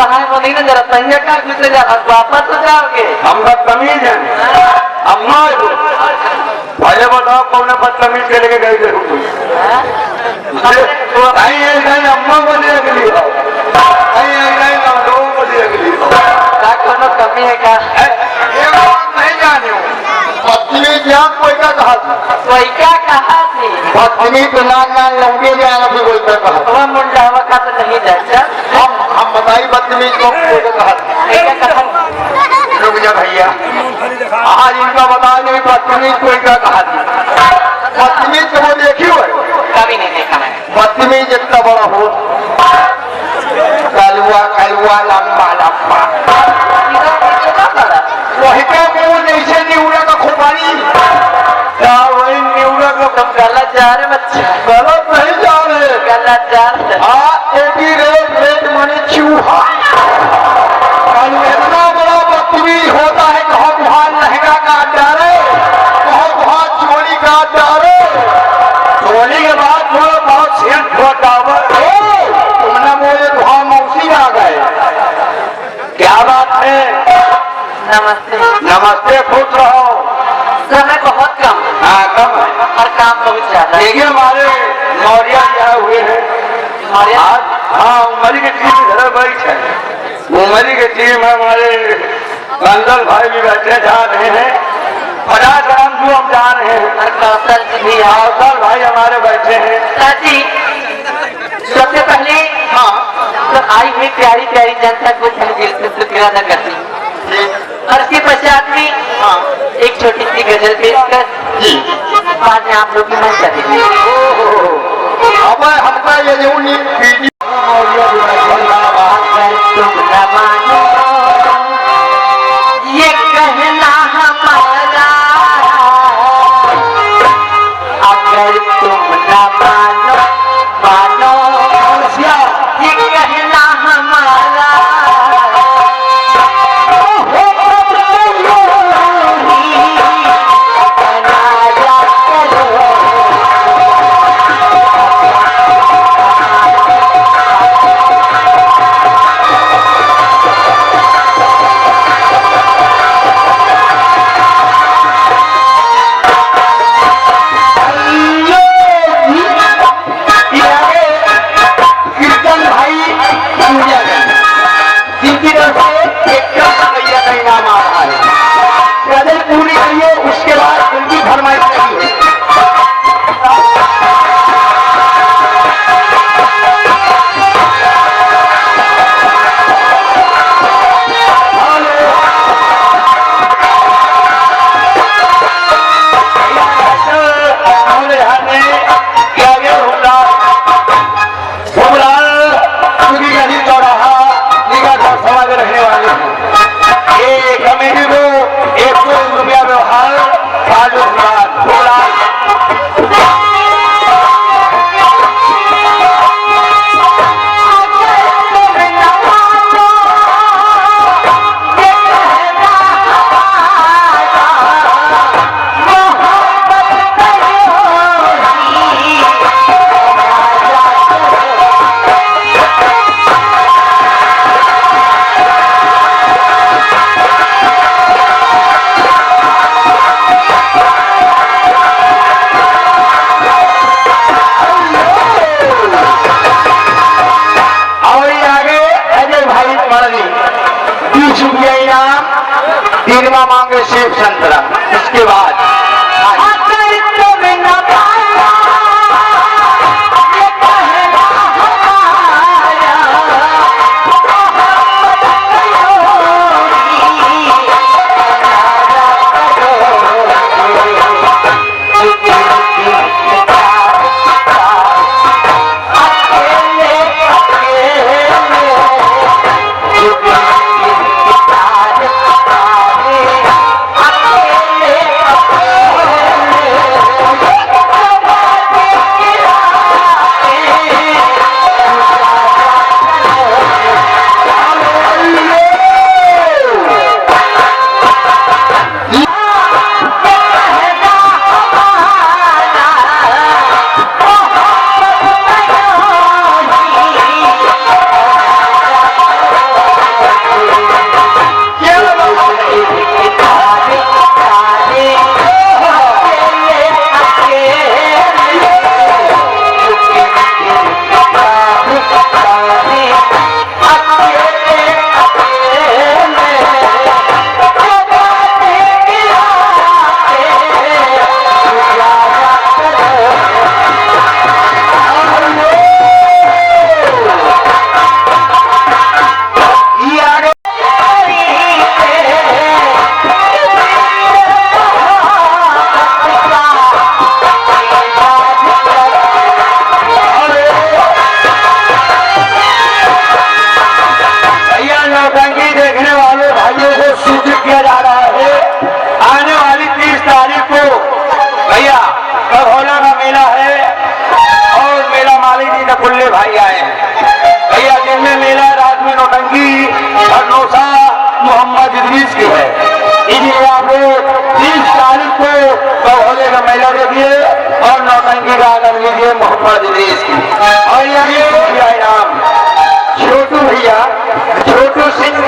कहाँ है वो नहीं ना जरा सही का पिछले जा वापस तो जाओगे। हम बदतमीज हैं। अम्मा भले बताओ कौन बदतमीज के लेके गए थे अम्मा बोले अगली कमी है क्या नहीं जाने बदतमीज कोई का कहा कोई क्या कहा थी बदतमीज लाल लाल लंबे जाएगा फिर कोई का कहा वह मुंडा हवा का तो नहीं जाता। हम बताइए बदतमीज को कोई का कहा रुक जा भैया आज इनका बता नहीं बदतमीज कोई का कहा थी बदतमीज को वो देखी हुए कभी नहीं देखा है। बदतमीज इतना बड़ा हो कलुआ कलुआ लंबा लंबा वही का मुंह जैसे निउरा का खुबानी क्या वही निउरा का तुम गलत जा रहे बच्चा। गलत नहीं जा रहे गलत जा रहे। रेट माने चूहा इतना बड़ा बदतमीज होता है कहाँ कहाँ लहंगा का डारे कहाँ कहाँ चोली का डारे चोली के बाद थोड़ा बहुत सेंट टावर तुमने मुझे वहाँ मौसी आ गए क्या बात है। नमस्ते। नमस्ते खुश रहो। समय बहुत कम। हाँ कम है और काम बहुत ज्यादा। देखिए हमारे मौर्य आए हुए हैं आज। हाँ उमरी की टीम इधर बैठ है उमरी की टीम है हमारे कंदल भाई भी बैठे जा रहे हैं 50 ग्राम जो हम जा रहे हैं और कौशल जी भी कौशल भाई हमारे बैठे हैं। साथी सबसे पहले हाँ तो आई हुई प्यारी प्यारी जनता को दिल से शुक्रिया अदा करती और इसके पश्चात में हाँ एक छोटी सी गजल पेश कर जी बाद में आप लोग की मंच करेंगे। अब हमका ये जो तुम न मानो ये कहना हमारा अगर तुम न मानो मानो ये कहना हमारा पूरी करिए उसके बाद उनकी फरमाइश करिए। रहने वाले हैं एक कमेटी को 100 रुपया व्यवहार तीनवा मांगे सेब संतरा। इसके बाद अकेले मध्य प्रदेश की। और यहाँ ये इनाम छोटू भैया, छोटू सिंह